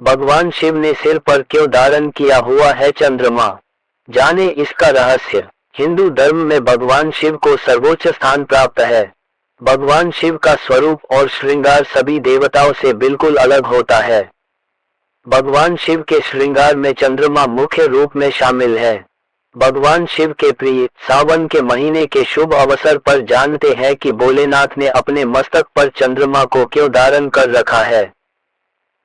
भगवान शिव ने सिर पर क्यों धारण किया हुआ है चंद्रमा? जाने इसका रहस्य। हिंदू धर्म में भगवान शिव को सर्वोच्च स्थान प्राप्त है। भगवान शिव का स्वरूप और श्रृंगार सभी देवताओं से बिल्कुल अलग होता है। भगवान शिव के श्रृंगार में चंद्रमा मुख्य रूप में शामिल है। भगवान शिव के प्रिय सावन के महीने के शुभ अवसर पर जानते हैं कि भोलेनाथ ने अपने मस्तक पर चंद्रमा को क्यों धारण कर रखा है।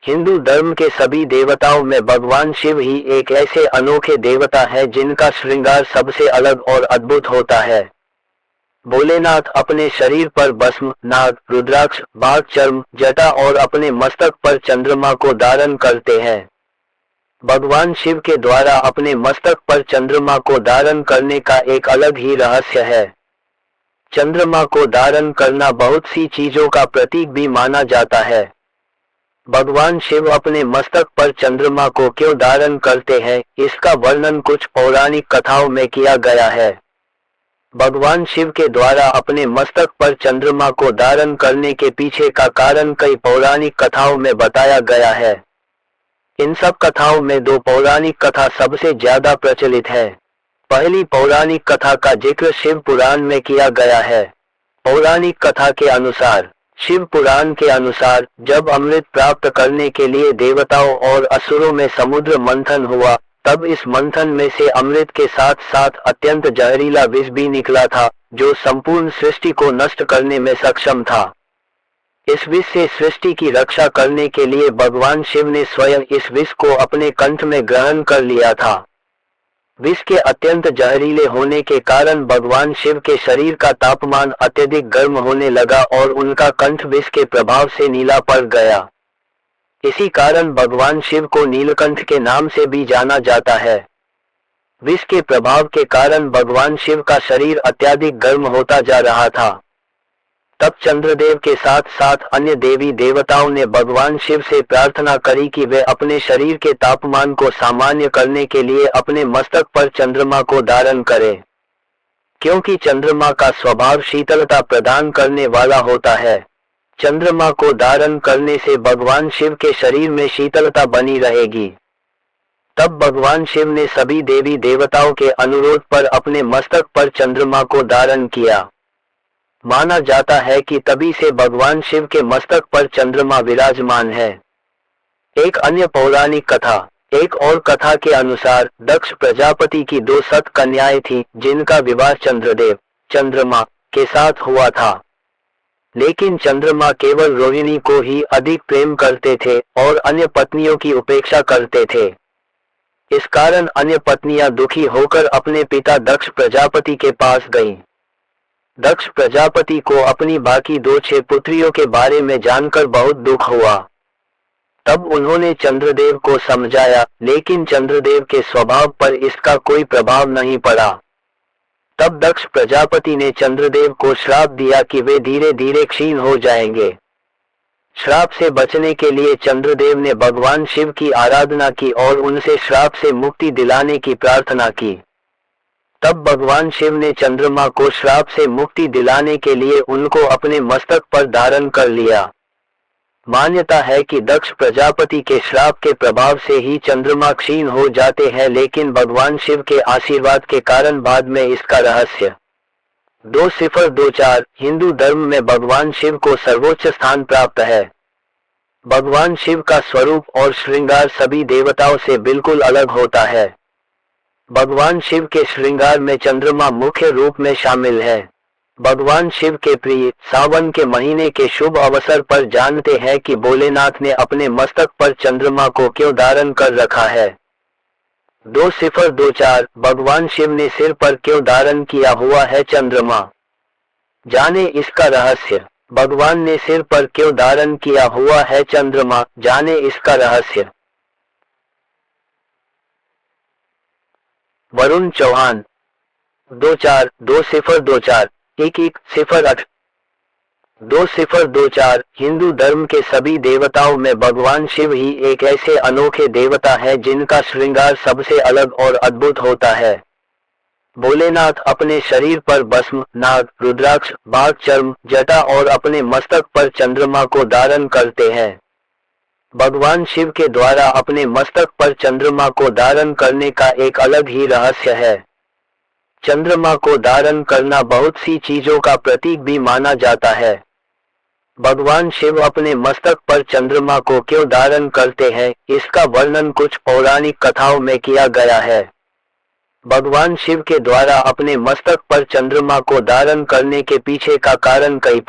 हिंदू धर्म के सभी देवताओं में भगवान शिव ही एक ऐसे अनोखे देवता है जिनका श्रृंगार सबसे अलग और अद्भुत होता है। भोलेनाथ अपने शरीर पर भस्म, नाग, रुद्राक्ष, बाघ चर्म, जटा और अपने मस्तक पर चंद्रमा को धारण करते हैं। भगवान शिव के द्वारा अपने मस्तक पर चंद्रमा को धारण करने का एक अलग ही रहस्य है। चंद्रमा को धारण करना बहुत सी चीजों का प्रतीक भी माना जाता है। भगवान शिव अपने मस्तक पर चंद्रमा को क्यों धारण करते हैं, इसका वर्णन कुछ पौराणिक कथाओं में किया गया है। भगवान शिव के द्वारा अपने मस्तक पर चंद्रमा को धारण करने के पीछे का कारण कई पौराणिक कथाओं में बताया गया है। इन सब कथाओं में दो पौराणिक कथा सबसे ज्यादा प्रचलित है। पहली पौराणिक कथा का जिक्र शिव पुराण में किया गया है। पौराणिक कथा के अनुसार, शिव पुराण के अनुसार, जब अमृत प्राप्त करने के लिए देवताओं और असुरों में समुद्र मंथन हुआ, तब इस मंथन में से अमृत के साथ साथ अत्यंत जहरीला विष भी निकला था, जो संपूर्ण सृष्टि को नष्ट करने में सक्षम था। इस विष से सृष्टि की रक्षा करने के लिए भगवान शिव ने स्वयं इस विष को अपने कंठ में ग्रहण कर लिया था। विष के अत्यंत जहरीले होने के कारण भगवान शिव के शरीर का तापमान अत्यधिक गर्म होने लगा और उनका कंठ विष के प्रभाव से नीला पड़ गया। इसी कारण भगवान शिव को नीलकंठ के नाम से भी जाना जाता है। विष के प्रभाव के कारण भगवान शिव का शरीर अत्यधिक गर्म होता जा रहा था। तब चंद्रदेव के साथ साथ अन्य देवी देवताओं ने भगवान शिव से प्रार्थना करी कि वे अपने शरीर के तापमान को सामान्य करने के लिए अपने मस्तक पर चंद्रमा को धारण करें, क्योंकि चंद्रमा का स्वभाव शीतलता प्रदान करने वाला होता है। चंद्रमा को धारण करने से भगवान शिव के शरीर में शीतलता बनी रहेगी। तब भगवान शिव ने सभी देवी देवताओं के अनुरोध पर अपने मस्तक पर चंद्रमा को धारण किया। माना जाता है कि तभी से भगवान शिव के मस्तक पर चंद्रमा विराजमान है। एक अन्य पौराणिक कथा, एक और कथा के अनुसार, दक्ष प्रजापति की 2 सत कन्याएं थीं, जिनका विवाह चंद्रदेव, चंद्रमा के साथ हुआ था। लेकिन चंद्रमा केवल रोहिणी को ही अधिक प्रेम करते थे और अन्य पत्नियों की उपेक्षा करते थे। इस कारण अन्य पत्नियां दुखी होकर अपने पिता दक्ष प्रजापति के पास गईं। दक्ष प्रजापति को अपनी बाकी 2 पुत्रियों के बारे में जानकर बहुत दुख हुआ। तब उन्होंने चंद्रदेव को समझाया, लेकिन चंद्रदेव के स्वभाव पर इसका कोई प्रभाव नहीं पड़ा। तब दक्ष प्रजापति ने चंद्रदेव को श्राप दिया कि वे धीरे धीरे क्षीण हो जाएंगे। श्राप से बचने के लिए चंद्रदेव ने भगवान शिव की आराधना की और उनसे श्राप से मुक्ति दिलाने की प्रार्थना की। तब भगवान शिव ने चंद्रमा को श्राप से मुक्ति दिलाने के लिए उनको अपने मस्तक पर धारण कर लिया। मान्यता है कि दक्ष प्रजापति के श्राप के प्रभाव से ही चंद्रमा क्षीण हो जाते हैं, लेकिन भगवान शिव के आशीर्वाद के कारण बाद में इसका रहस्य। 2024 हिंदू धर्म में भगवान शिव को सर्वोच्च स्थान प्राप्त है। भगवान शिव का स्वरूप और श्रृंगार सभी देवताओं से बिल्कुल अलग होता है। भगवान शिव के श्रृंगार में चंद्रमा मुख्य रूप में शामिल है। भगवान शिव के प्रिय सावन के महीने के शुभ अवसर पर जानते हैं कि भोलेनाथ ने अपने मस्तक पर चंद्रमा को क्यों धारण कर रखा है। 2024 भगवान शिव ने सिर पर क्यों धारण किया हुआ है चंद्रमा? जाने इसका रहस्य। भगवान ने सिर पर क्यों धारण किया हुआ है चंद्रमा? जाने इसका रहस्य। वरुण चौहान 24-2024-1108 2024 हिंदू धर्म के सभी देवताओं में भगवान शिव ही एक ऐसे अनोखे देवता है जिनका श्रृंगार सबसे अलग और अद्भुत होता है। भोलेनाथ अपने शरीर पर भस्म, नाग, रुद्राक्ष, बाघ चर्म, जटा और अपने मस्तक पर चंद्रमा को धारण करते हैं। भगवान शिव के द्वारा अपने मस्तक पर चंद्रमा को धारण करने का एक अलग ही रहस्य है। चंद्रमा को धारण करना बहुत सी चीजों का प्रतीक भी माना जाता है। भगवान शिव अपने मस्तक पर चंद्रमा को क्यों धारण करते हैं, इसका वर्णन कुछ पौराणिक कथाओं में किया गया है। भगवान शिव के द्वारा अपने मस्तक पर चंद्रमा को धारण करने के पीछे का कारण कई